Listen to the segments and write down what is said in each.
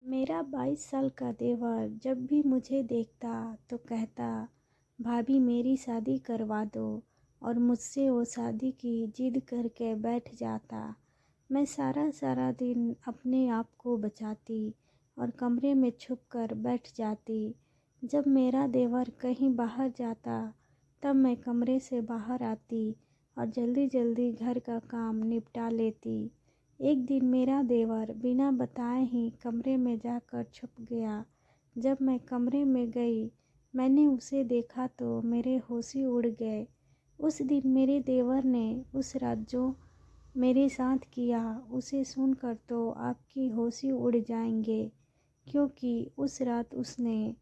मेरा 22 साल का देवर जब भी मुझे देखता तो कहता, भाभी मेरी शादी करवा दो। और मुझसे वो शादी की जिद करके बैठ जाता। मैं सारा सारा दिन अपने आप को बचाती और कमरे में छुप कर बैठ जाती। जब मेरा देवर कहीं बाहर जाता तब मैं कमरे से बाहर आती और जल्दी जल्दी घर का काम निपटा लेती। एक दिन मेरा देवर बिना बताए ही कमरे में जाकर छुप गया। जब मैं कमरे में गई मैंने उसे देखा तो मेरे होश ही उड़ गए। उस दिन मेरे देवर ने उस रात जो मेरे साथ किया उसे सुनकर तो आपकी होश ही उड़ जाएंगे, क्योंकि उस रात उसने,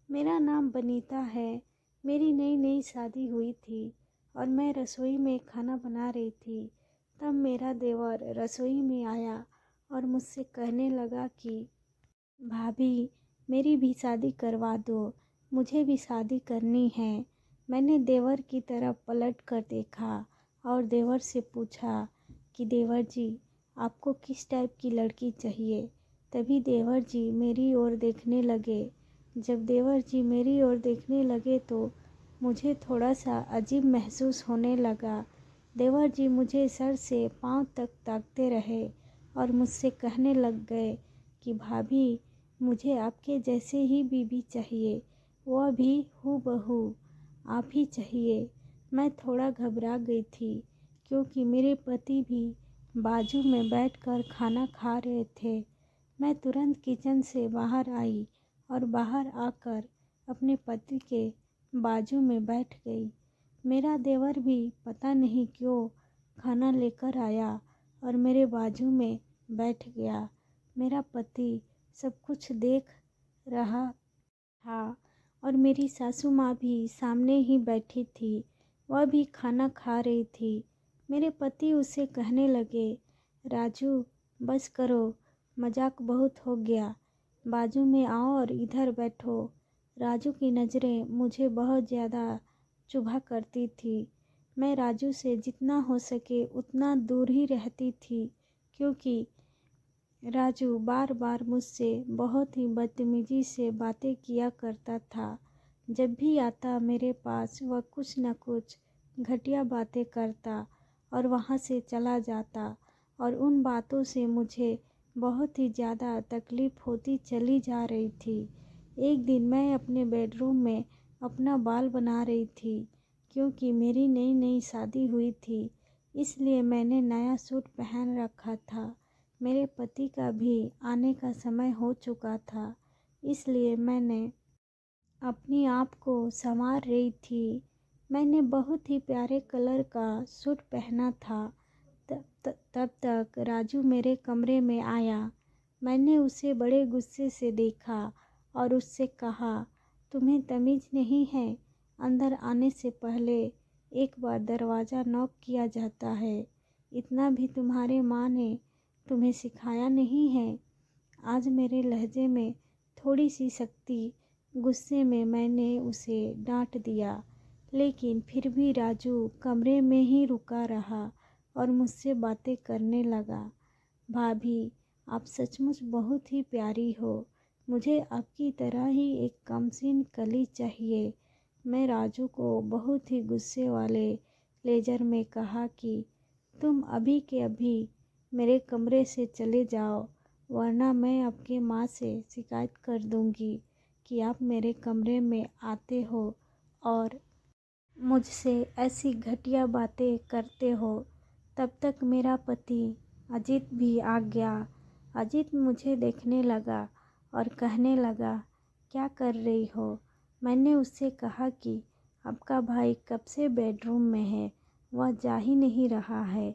मेरा नाम बनीता है, मेरी नई नई शादी हुई थी और मैं रसोई में खाना बना रही थी। तब मेरा देवर रसोई में आया और मुझसे कहने लगा कि भाभी मेरी भी शादी करवा दो, मुझे भी शादी करनी है। मैंने देवर की तरफ पलट कर देखा और देवर से पूछा कि देवर जी आपको किस टाइप की लड़की चाहिए। तभी देवर जी मेरी ओर देखने लगे। जब देवर जी मेरी ओर देखने लगे तो मुझे थोड़ा सा अजीब महसूस होने लगा। देवर जी मुझे सर से पांव तक ताकते रहे और मुझसे कहने लग गए कि भाभी मुझे आपके जैसे ही बीवी चाहिए, वह भी हूबहू आप ही चाहिए। मैं थोड़ा घबरा गई थी क्योंकि मेरे पति भी बाजू में बैठकर खाना खा रहे थे। मैं तुरंत किचन से बाहर आई और बाहर आकर अपने पति के बाजू में बैठ गई। मेरा देवर भी पता नहीं क्यों खाना लेकर आया और मेरे बाजू में बैठ गया। मेरा पति सब कुछ देख रहा था और मेरी सासू माँ भी सामने ही बैठी थी, वह भी खाना खा रही थी। मेरे पति उसे कहने लगे, राजू बस करो, मजाक बहुत हो गया, बाजू में आओ और इधर बैठो। राजू की नज़रें मुझे बहुत ज़्यादा चुभा करती थी। मैं राजू से जितना हो सके उतना दूर ही रहती थी, क्योंकि राजू बार बार मुझसे बहुत ही बदतमीजी से बातें किया करता था। जब भी आता मेरे पास वह कुछ न कुछ घटिया बातें करता और वहाँ से चला जाता, और उन बातों से मुझे बहुत ही ज़्यादा तकलीफ़ होती चली जा रही थी। एक दिन मैं अपने बेडरूम में अपना बाल बना रही थी, क्योंकि मेरी नई नई शादी हुई थी, इसलिए मैंने नया सूट पहन रखा था। मेरे पति का भी आने का समय हो चुका था, इसलिए मैंने अपने आप को संवार रही थी। मैंने बहुत ही प्यारे कलर का सूट पहना था। तब तक राजू मेरे कमरे में आया। मैंने उसे बड़े गुस्से से देखा और उससे कहा, तुम्हें तमीज़ नहीं है, अंदर आने से पहले एक बार दरवाज़ा नॉक किया जाता है, इतना भी तुम्हारे माँ ने तुम्हें सिखाया नहीं है। आज मेरे लहजे में थोड़ी सी सख्ती, गुस्से में मैंने उसे डांट दिया, लेकिन फिर भी राजू कमरे में ही रुका रहा और मुझसे बातें करने लगा। भाभी आप सचमुच बहुत ही प्यारी हो, मुझे आपकी तरह ही एक कमसीन कली चाहिए। मैं राजू को बहुत ही गुस्से वाले लेजर में कहा कि तुम अभी के अभी मेरे कमरे से चले जाओ, वरना मैं आपके माँ से शिकायत कर दूँगी कि आप मेरे कमरे में आते हो और मुझसे ऐसी घटिया बातें करते हो। तब तक मेरा पति अजीत भी आ गया। अजीत मुझे देखने लगा और कहने लगा, क्या कर रही हो। मैंने उससे कहा कि आपका भाई कब से बेडरूम में है, वह जा ही नहीं रहा है,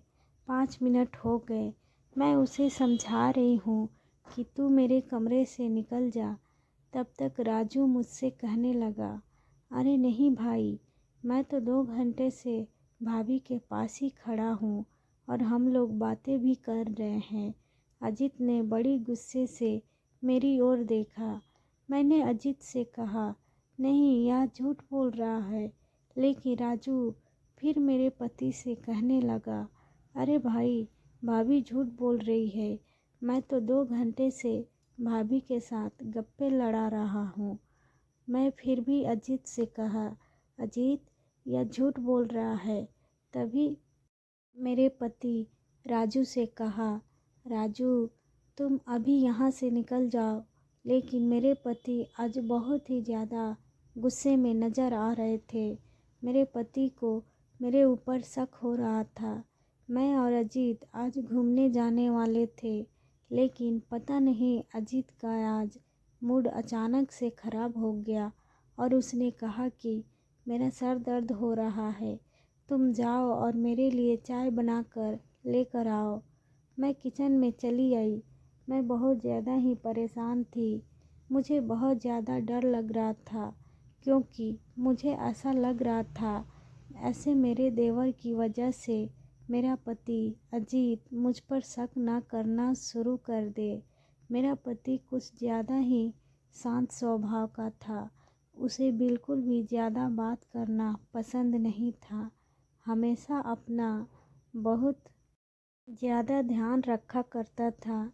5 मिनट हो गए। मैं उसे समझा रही हूँ कि तू मेरे कमरे से निकल जा। तब तक राजू मुझसे कहने लगा, अरे नहीं भाई, मैं तो 2 घंटे से भाभी के पास ही खड़ा हूँ और हम लोग बातें भी कर रहे हैं। अजीत ने बड़ी गुस्से से मेरी ओर देखा। मैंने अजीत से कहा, नहीं यह झूठ बोल रहा है। लेकिन राजू फिर मेरे पति से कहने लगा, अरे भाई भाभी झूठ बोल रही है, मैं तो 2 घंटे से भाभी के साथ गप्पे लड़ा रहा हूँ। मैं फिर भी अजीत से कहा, अजीत यह झूठ बोल रहा है। तभी मेरे पति राजू से कहा, राजू तुम अभी यहाँ से निकल जाओ। लेकिन मेरे पति आज बहुत ही ज़्यादा गुस्से में नज़र आ रहे थे। मेरे पति को मेरे ऊपर शक हो रहा था। मैं और अजीत आज घूमने जाने वाले थे, लेकिन पता नहीं अजीत का आज मूड अचानक से ख़राब हो गया और उसने कहा कि मेरा सर दर्द हो रहा है, तुम जाओ और मेरे लिए चाय बनाकर लेकर आओ। मैं किचन में चली आई। मैं बहुत ज़्यादा ही परेशान थी। मुझे बहुत ज़्यादा डर लग रहा था, क्योंकि मुझे ऐसा लग रहा था ऐसे मेरे देवर की वजह से मेरा पति अजीत मुझ पर शक ना करना शुरू कर दे। मेरा पति कुछ ज़्यादा ही शांत स्वभाव का था। उसे बिल्कुल भी ज़्यादा बात करना पसंद नहीं था। हमेशा अपना बहुत ज़्यादा ध्यान रखा करता था।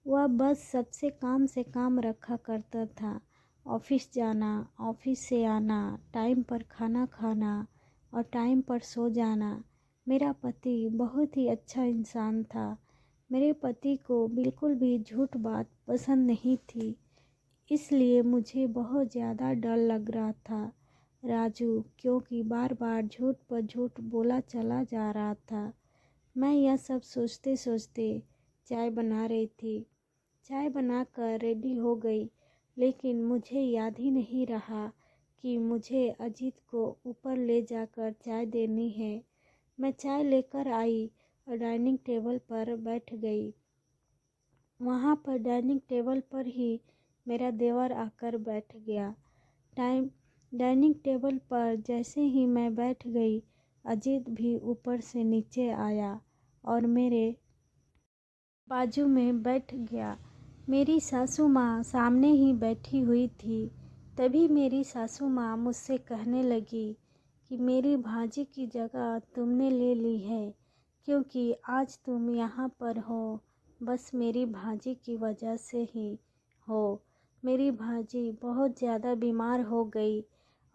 वह बस सबसे काम से काम रखा करता था। ऑफिस जाना, ऑफिस से आना, टाइम पर खाना खाना और टाइम पर सो जाना। मेरा पति बहुत ही अच्छा इंसान था। मेरे पति को बिल्कुल भी झूठ बात पसंद नहीं थी, इसलिए मुझे बहुत ज़्यादा डर लग रहा था राजू, क्योंकि बार बार झूठ पर झूठ बोला चला जा रहा था। मैं यह सब सोचते सोचते चाय बना रही थी। चाय बनाकर रेडी हो गई, लेकिन मुझे याद ही नहीं रहा कि मुझे अजीत को ऊपर ले जाकर चाय देनी है। मैं चाय लेकर आई और डाइनिंग टेबल पर बैठ गई। वहाँ पर डाइनिंग टेबल पर ही मेरा देवर आकर बैठ गया। डाइनिंग टेबल पर जैसे ही मैं बैठ गई, अजीत भी ऊपर से नीचे आया और मेरे बाजू में बैठ गया। मेरी सासू माँ सामने ही बैठी हुई थी। तभी मेरी सासू माँ मुझसे कहने लगी कि मेरी भाजी की जगह तुमने ले ली है, क्योंकि आज तुम यहाँ पर हो बस मेरी भाजी की वजह से ही हो। मेरी भाजी बहुत ज़्यादा बीमार हो गई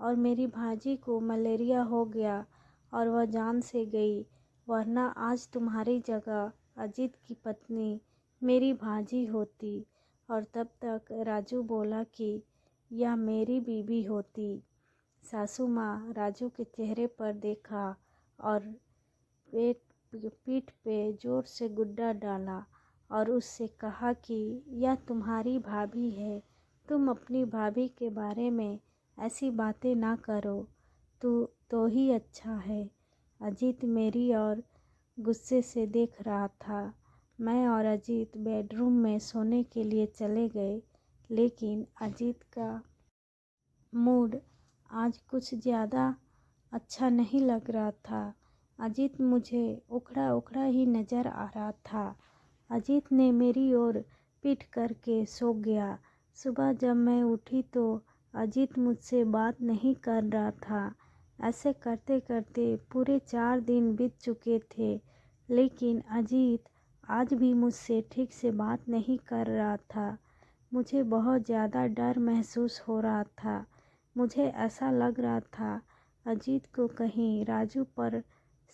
और मेरी भाजी को मलेरिया हो गया और वह जान से गई, वरना आज तुम्हारी जगह अजीत की पत्नी मेरी भाजी होती। और तब तक राजू बोला कि यह मेरी बीवी होती। सासू माँ राजू के चेहरे पर देखा और पीठ पे जोर से गुड्डा डाला और उससे कहा कि यह तुम्हारी भाभी है, तुम अपनी भाभी के बारे में ऐसी बातें ना करो, तो ही अच्छा है। अजीत मेरी और गुस्से से देख रहा था। मैं और अजीत बेडरूम में सोने के लिए चले गए, लेकिन अजीत का मूड आज कुछ ज़्यादा अच्छा नहीं लग रहा था। अजीत मुझे उखड़ा उखड़ा ही नज़र आ रहा था। अजीत ने मेरी ओर पीठ करके सो गया। सुबह जब मैं उठी तो अजीत मुझसे बात नहीं कर रहा था। ऐसे करते करते पूरे 4 दिन बीत चुके थे, लेकिन अजीत आज भी मुझसे ठीक से बात नहीं कर रहा था। मुझे बहुत ज़्यादा डर महसूस हो रहा था। मुझे ऐसा लग रहा था अजीत को कहीं राजू पर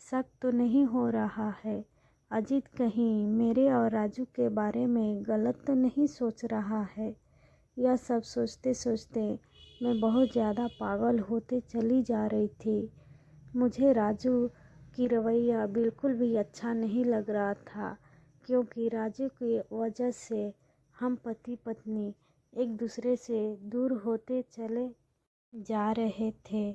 शक तो नहीं हो रहा है, अजीत कहीं मेरे और राजू के बारे में गलत तो नहीं सोच रहा है। यह सब सोचते सोचते मैं बहुत ज़्यादा पागल होते चली जा रही थी। मुझे राजू की रवैया बिल्कुल भी अच्छा नहीं लग रहा था, क्योंकि राजू की वजह से हम पति पत्नी एक दूसरे से दूर होते चले जा रहे थे।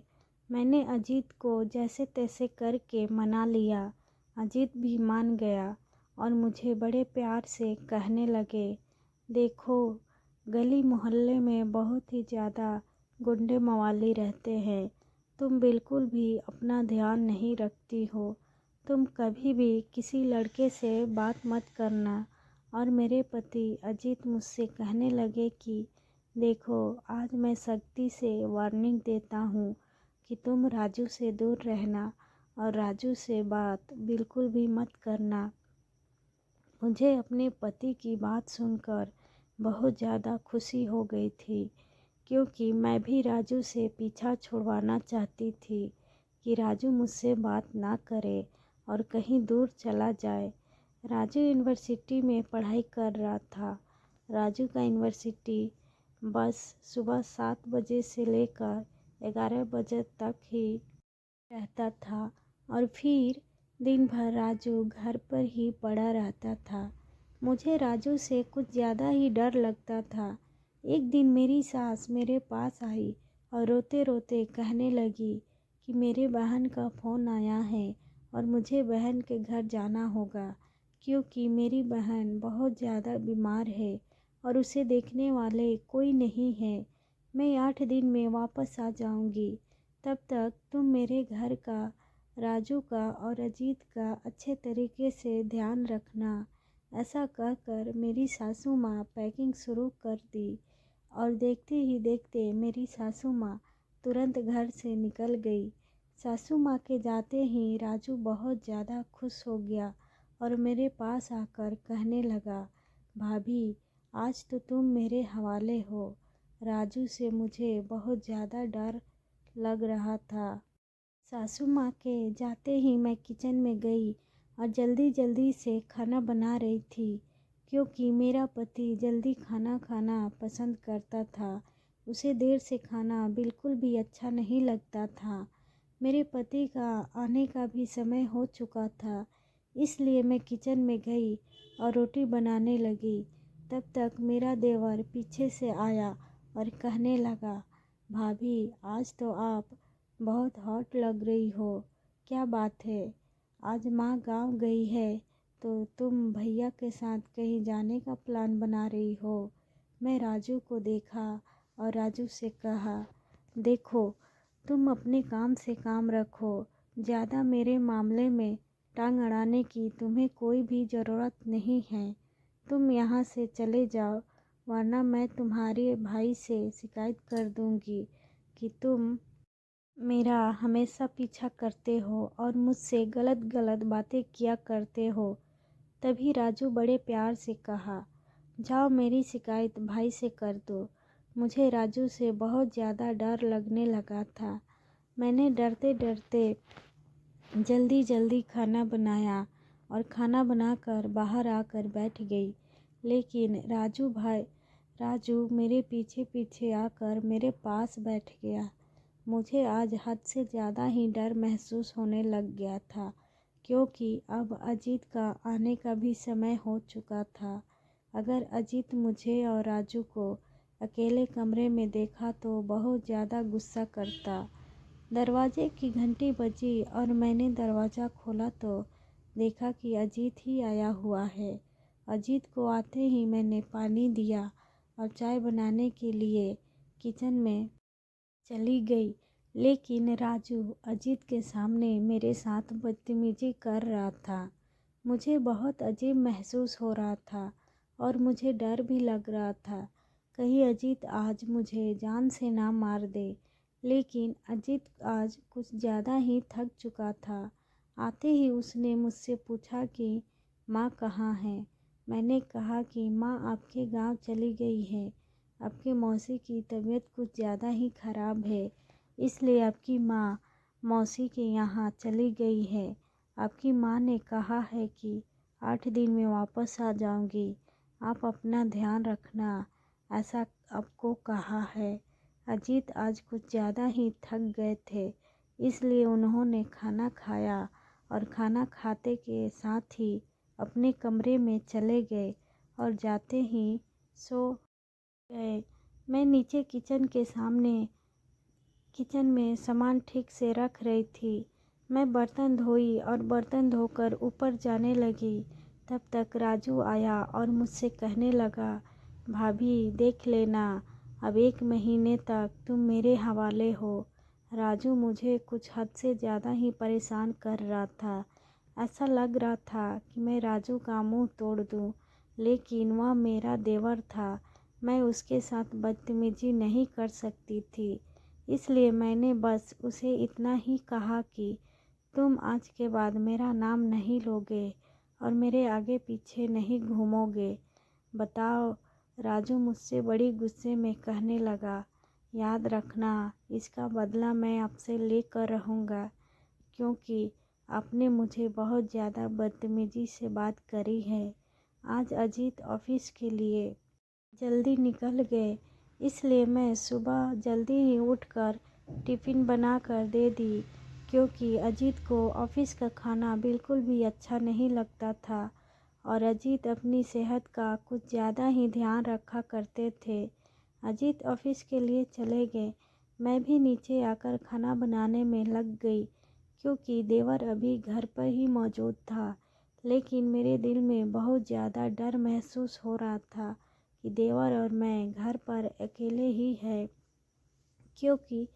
मैंने अजीत को जैसे तैसे करके मना लिया। अजीत भी मान गया और मुझे बड़े प्यार से कहने लगे, देखो गली मोहल्ले में बहुत ही ज़्यादा गुंडे मवाली रहते हैं, तुम बिल्कुल भी अपना ध्यान नहीं रखती हो, तुम कभी भी किसी लड़के से बात मत करना। और मेरे पति अजीत मुझसे कहने लगे कि देखो आज मैं सख्ती से वार्निंग देता हूँ कि तुम राजू से दूर रहना और राजू से बात बिल्कुल भी मत करना। मुझे अपने पति की बात सुनकर बहुत ज़्यादा खुशी हो गई थी, क्योंकि मैं भी राजू से पीछा छुड़वाना चाहती थी कि राजू मुझसे बात ना करे और कहीं दूर चला जाए। राजू यूनिवर्सिटी में पढ़ाई कर रहा था। राजू का यूनिवर्सिटी बस सुबह 7 बजे से लेकर 11 बजे तक ही रहता था और फिर दिन भर राजू घर पर ही पड़ा रहता था। मुझे राजू से कुछ ज़्यादा ही डर लगता था। एक दिन मेरी सास मेरे पास आई और रोते रोते कहने लगी कि मेरे बहन का फ़ोन आया है और मुझे बहन के घर जाना होगा, क्योंकि मेरी बहन बहुत ज़्यादा बीमार है और उसे देखने वाले कोई नहीं है। मैं 8 दिन में वापस आ जाऊंगी। तब तक तुम मेरे घर का, राजू का और अजीत का अच्छे तरीके से ध्यान रखना। ऐसा कहकर मेरी सासू माँ पैकिंग शुरू कर दी और देखते ही देखते मेरी सासू माँ तुरंत घर से निकल गई। सासू माँ के जाते ही राजू बहुत ज़्यादा खुश हो गया और मेरे पास आकर कहने लगा, भाभी आज तो तुम मेरे हवाले हो। राजू से मुझे बहुत ज़्यादा डर लग रहा था। सासू माँ के जाते ही मैं किचन में गई और जल्दी जल्दी से खाना बना रही थी, क्योंकि मेरा पति जल्दी खाना खाना पसंद करता था। उसे देर से खाना बिल्कुल भी अच्छा नहीं लगता था। मेरे पति का आने का भी समय हो चुका था, इसलिए मैं किचन में गई और रोटी बनाने लगी। तब तक मेरा देवर पीछे से आया और कहने लगा, भाभी आज तो आप बहुत हॉट लग रही हो। क्या बात है? आज माँ गांव गई है तो तुम भैया के साथ कहीं जाने का प्लान बना रही हो। मैं राजू को देखा और राजू से कहा, देखो तुम अपने काम से काम रखो, ज़्यादा मेरे मामले में टांग अड़ाने की तुम्हें कोई भी ज़रूरत नहीं है। तुम यहाँ से चले जाओ, वरना मैं तुम्हारे भाई से शिकायत कर दूँगी कि तुम मेरा हमेशा पीछा करते हो और मुझसे गलत गलत बातें किया करते हो। तभी राजू बड़े प्यार से कहा, जाओ मेरी शिकायत भाई से कर दो। मुझे राजू से बहुत ज़्यादा डर लगने लगा था। मैंने डरते डरते जल्दी जल्दी खाना बनाया और खाना बनाकर बाहर आकर बैठ गई। लेकिन राजू मेरे पीछे पीछे आकर मेरे पास बैठ गया। मुझे आज हद से ज़्यादा ही डर महसूस होने लग गया था, क्योंकि अब अजीत का आने का भी समय हो चुका था। अगर अजीत मुझे और राजू को अकेले कमरे में देखा तो बहुत ज़्यादा गुस्सा करता। दरवाजे की घंटी बजी और मैंने दरवाज़ा खोला तो देखा कि अजीत ही आया हुआ है। अजीत को आते ही मैंने पानी दिया और चाय बनाने के लिए किचन में चली गई। लेकिन राजू अजीत के सामने मेरे साथ बदतमीजी कर रहा था। मुझे बहुत अजीब महसूस हो रहा था और मुझे डर भी लग रहा था, कहीं अजीत आज मुझे जान से ना मार दे। लेकिन अजीत आज कुछ ज़्यादा ही थक चुका था। आते ही उसने मुझसे पूछा कि माँ कहाँ है। मैंने कहा कि माँ आपके गांव चली गई है। आपके मौसी की तबीयत कुछ ज़्यादा ही ख़राब है, इसलिए आपकी माँ मौसी के यहाँ चली गई है। आपकी माँ ने कहा है कि 8 दिन में वापस आ जाऊंगी, आप अपना ध्यान रखना, ऐसा आपको कहा है। अजीत आज कुछ ज़्यादा ही थक गए थे, इसलिए उन्होंने खाना खाया और खाना खाते के साथ ही अपने कमरे में चले गए और जाते ही सो गए। मैं नीचे किचन में सामान ठीक से रख रही थी। मैं बर्तन धोई और बर्तन धोकर ऊपर जाने लगी। तब तक राजू आया और मुझसे कहने लगा, भाभी देख लेना, अब 1 महीने तक तुम मेरे हवाले हो। राजू मुझे कुछ हद से ज़्यादा ही परेशान कर रहा था। ऐसा लग रहा था कि मैं राजू का मुंह तोड़ दूं, लेकिन वह मेरा देवर था। मैं उसके साथ बदतमीजी नहीं कर सकती थी, इसलिए मैंने बस उसे इतना ही कहा कि तुम आज के बाद मेरा नाम नहीं लोगे और मेरे आगे पीछे नहीं घूमोगे। बताओ राजू मुझसे बड़ी गुस्से में कहने लगा, याद रखना, इसका बदला मैं आपसे लेकर रहूँगा, क्योंकि आपने मुझे बहुत ज़्यादा बदतमीजी से बात करी है। आज अजीत ऑफिस के लिए जल्दी निकल गए, इसलिए मैं सुबह जल्दी ही उठकर टिफ़िन बनाकर दे दी, क्योंकि अजीत को ऑफिस का खाना बिल्कुल भी अच्छा नहीं लगता था और अजीत अपनी सेहत का कुछ ज़्यादा ही ध्यान रखा करते थे। अजीत ऑफिस के लिए चले गए। मैं भी नीचे आकर खाना बनाने में लग गई, क्योंकि देवर अभी घर पर ही मौजूद था। लेकिन मेरे दिल में बहुत ज़्यादा डर महसूस हो रहा था कि देवर और मैं घर पर अकेले ही हैं, क्योंकि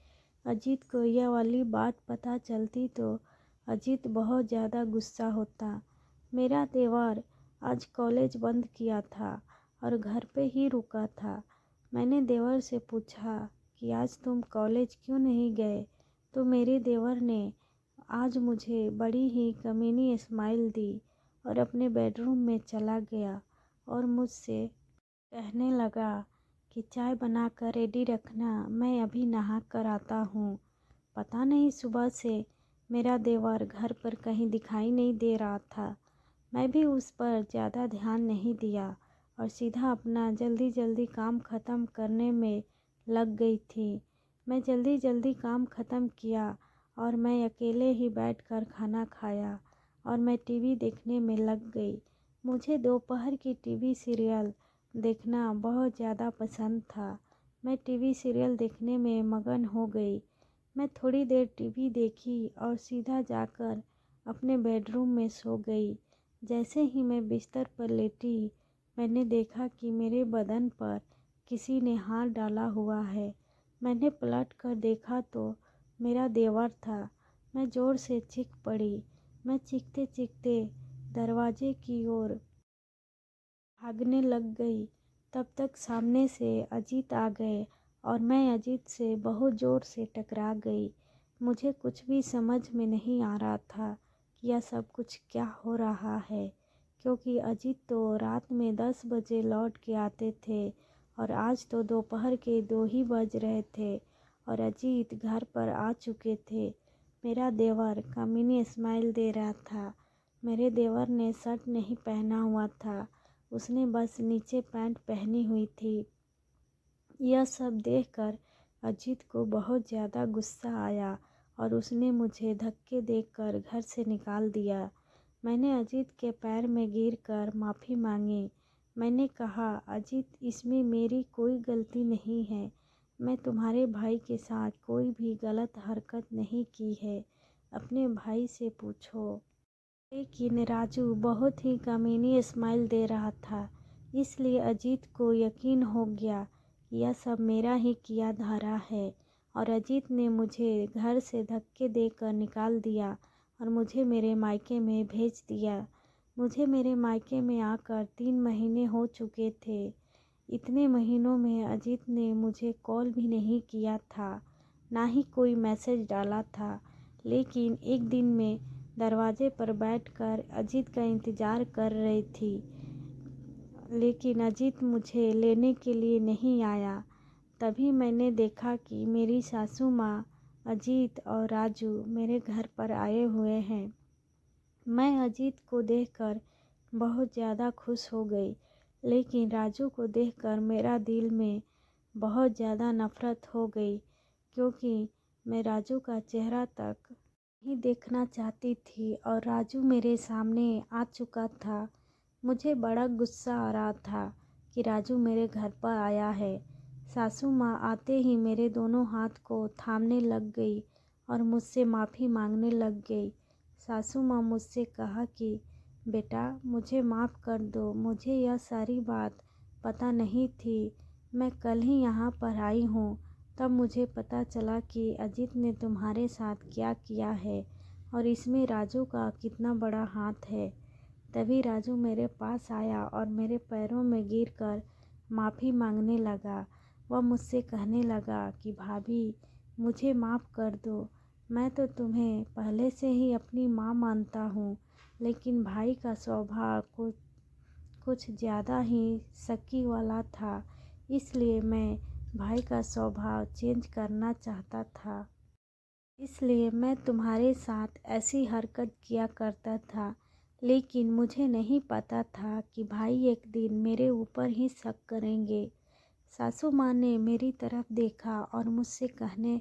अजीत को यह वाली बात पता चलती तो अजीत बहुत ज़्यादा गुस्सा होता। मेरा देवर आज कॉलेज बंद किया था और घर पे ही रुका था। मैंने देवर से पूछा कि आज तुम कॉलेज क्यों नहीं गए, तो मेरे देवर ने आज मुझे बड़ी ही कमीनी स्माइल दी और अपने बेडरूम में चला गया और मुझसे कहने लगा कि चाय बनाकर रेडी रखना, मैं अभी नहा कर आता हूँ। पता नहीं सुबह से मेरा देवर घर पर कहीं दिखाई नहीं दे रहा था। मैं भी उस पर ज़्यादा ध्यान नहीं दिया और सीधा अपना जल्दी जल्दी काम ख़त्म करने में लग गई थी। मैं जल्दी जल्दी काम ख़त्म किया और मैं अकेले ही बैठकर खाना खाया और मैं टीवी देखने में लग गई। मुझे दोपहर की टीवी सीरियल देखना बहुत ज़्यादा पसंद था। मैं टीवी सीरियल देखने में मगन हो गई। मैं थोड़ी देर टीवी देखी और सीधा जाकर अपने बेडरूम में सो गई। जैसे ही मैं बिस्तर पर लेटी, मैंने देखा कि मेरे बदन पर किसी ने हाथ डाला हुआ है। मैंने पलट कर देखा तो मेरा देवर था। मैं ज़ोर से चीख पड़ी। मैं चीखते चीखते दरवाजे की ओर भागने लग गई। तब तक सामने से अजीत आ गए और मैं अजीत से बहुत ज़ोर से टकरा गई। मुझे कुछ भी समझ में नहीं आ रहा था कि यह सब कुछ क्या हो रहा है, क्योंकि अजीत तो रात में 10 बजे लौट के आते थे और आज तो दोपहर के 2 ही बज रहे थे और अजीत घर पर आ चुके थे। मेरा देवर कमीनी स्माइल दे रहा था। मेरे देवर ने शर्ट नहीं पहना हुआ था, उसने बस नीचे पैंट पहनी हुई थी। यह सब देखकर अजीत को बहुत ज़्यादा गुस्सा आया और उसने मुझे धक्के देकर घर से निकाल दिया। मैंने अजीत के पैर में गिरकर माफ़ी मांगी। मैंने कहा, अजीत, इसमें मेरी कोई गलती नहीं है। मैं तुम्हारे भाई के साथ कोई भी गलत हरकत नहीं की है। अपने भाई से पूछो। लेकिन राजू बहुत ही कमीनी स्माइल दे रहा था, इसलिए अजीत को यकीन हो गया कि यह सब मेरा ही किया धरा है और अजीत ने मुझे घर से धक्के देकर निकाल दिया और मुझे मेरे मायके में भेज दिया। मुझे मेरे मायके में आकर 3 महीने हो चुके थे। इतने महीनों में अजीत ने मुझे कॉल भी नहीं किया था, ना ही कोई मैसेज डाला था। लेकिन एक दिन मैं दरवाजे पर बैठकर अजीत का इंतज़ार कर रही थी, लेकिन अजीत मुझे लेने के लिए नहीं आया। तभी मैंने देखा कि मेरी सासू माँ, अजीत और राजू मेरे घर पर आए हुए हैं। मैं अजीत को देखकर बहुत ज़्यादा खुश हो गई, लेकिन राजू को देखकर मेरा दिल में बहुत ज़्यादा नफ़रत हो गई, क्योंकि मैं राजू का चेहरा तक नहीं देखना चाहती थी और राजू मेरे सामने आ चुका था। मुझे बड़ा गुस्सा आ रहा था कि राजू मेरे घर पर आया है। सासू माँ आते ही मेरे दोनों हाथ को थामने लग गई और मुझसे माफ़ी मांगने लग गई। सासू माँ मुझसे कहा कि बेटा, मुझे माफ़ कर दो, मुझे यह सारी बात पता नहीं थी। मैं कल ही यहाँ पर आई हूँ, तब मुझे पता चला कि अजीत ने तुम्हारे साथ क्या किया है और इसमें राजू का कितना बड़ा हाथ है। तभी राजू मेरे पास आया और मेरे पैरों में गिरकर माफ़ी मांगने लगा। वह मुझसे कहने लगा कि भाभी, मुझे माफ़ कर दो। मैं तो तुम्हें पहले से ही अपनी माँ मानता हूँ, लेकिन भाई का स्वभाव कुछ कुछ ज़्यादा ही शकी वाला था, इसलिए मैं भाई का स्वभाव चेंज करना चाहता था। इसलिए मैं तुम्हारे साथ ऐसी हरकत किया करता था। लेकिन मुझे नहीं पता था कि भाई एक दिन मेरे ऊपर ही शक करेंगे। सासू माँ ने मेरी तरफ देखा और मुझसे कहने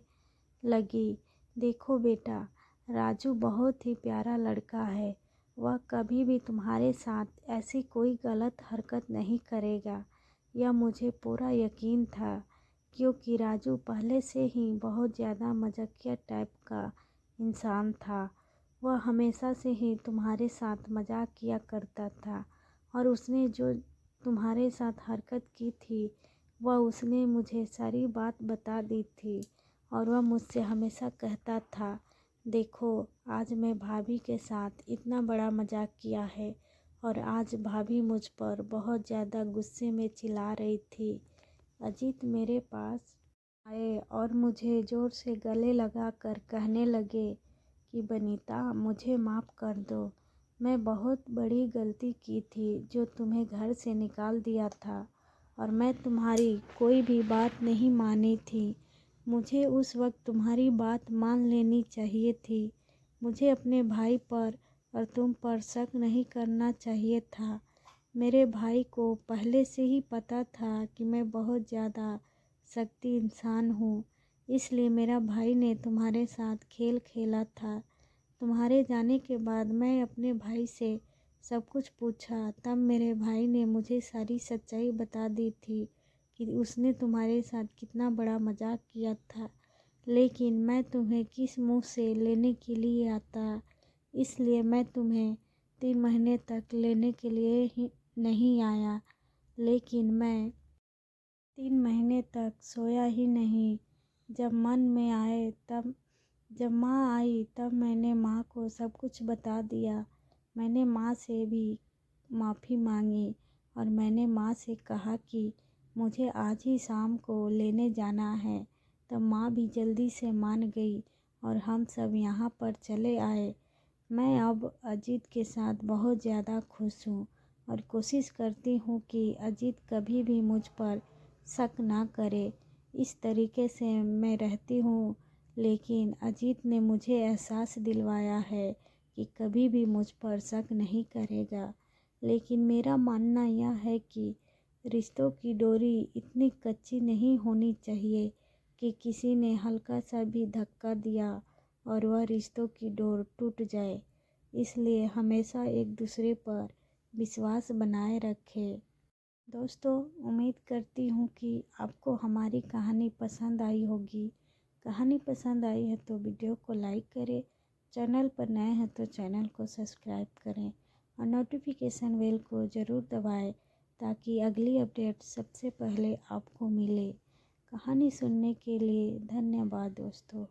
लगी, देखो बेटा, राजू बहुत ही प्यारा लड़का है। वह कभी भी तुम्हारे साथ ऐसी कोई गलत हरकत नहीं करेगा। यह मुझे पूरा यकीन था, क्योंकि राजू पहले से ही बहुत ज़्यादा मजाकिया टाइप का इंसान था। वह हमेशा से ही तुम्हारे साथ मजाक किया करता था, और उसने जो तुम्हारे साथ हरकत की थी, वह उसने मुझे सारी बात बता दी थी। और वह मुझसे हमेशा कहता था, देखो आज मैं भाभी के साथ इतना बड़ा मजाक किया है, और आज भाभी मुझ पर बहुत ज़्यादा गुस्से में चिल्ला रही थी। अजीत मेरे पास आए और मुझे ज़ोर से गले लगा कर कहने लगे कि बनीता, मुझे माफ़ कर दो। मैं बहुत बड़ी गलती की थी जो तुम्हें घर से निकाल दिया था, और मैं तुम्हारी कोई भी बात नहीं मानी थी। मुझे उस वक्त तुम्हारी बात मान लेनी चाहिए थी। मुझे अपने भाई पर और तुम पर शक नहीं करना चाहिए था। मेरे भाई को पहले से ही पता था कि मैं बहुत ज़्यादा शक्ति इंसान हूँ, इसलिए मेरा भाई ने तुम्हारे साथ खेल खेला था। तुम्हारे जाने के बाद मैं अपने भाई से सब कुछ पूछा, तब मेरे भाई ने मुझे सारी सच्चाई बता दी थी कि उसने तुम्हारे साथ कितना बड़ा मजाक किया था। लेकिन मैं तुम्हें किस मुंह से लेने के लिए आता, इसलिए मैं तुम्हें 3 महीने तक लेने के लिए ही नहीं आया। लेकिन मैं 3 महीने तक सोया ही नहीं। जब मन में आए तब जब माँ आई तब मैंने माँ को सब कुछ बता दिया। मैंने माँ से भी माफ़ी मांगी, और मैंने माँ से कहा कि मुझे आज ही शाम को लेने जाना है। तब माँ भी जल्दी से मान गई और हम सब यहाँ पर चले आए। मैं अब अजीत के साथ बहुत ज़्यादा खुश हूँ, और कोशिश करती हूँ कि अजीत कभी भी मुझ पर शक ना करे। इस तरीके से मैं रहती हूँ, लेकिन अजीत ने मुझे एहसास दिलवाया है कि कभी भी मुझ पर शक नहीं करेगा। लेकिन मेरा मानना यह है कि रिश्तों की डोरी इतनी कच्ची नहीं होनी चाहिए कि किसी ने हल्का सा भी धक्का दिया और वह रिश्तों की डोर टूट जाए। इसलिए हमेशा एक दूसरे पर विश्वास बनाए रखें। दोस्तों, उम्मीद करती हूँ कि आपको हमारी कहानी पसंद आई होगी। कहानी पसंद आई है तो वीडियो को लाइक करें, चैनल पर नए हैं तो चैनल को सब्सक्राइब करें, और नोटिफिकेशन बेल को ज़रूर दबाएं ताकि अगली अपडेट सबसे पहले आपको मिले। कहानी सुनने के लिए धन्यवाद दोस्तों।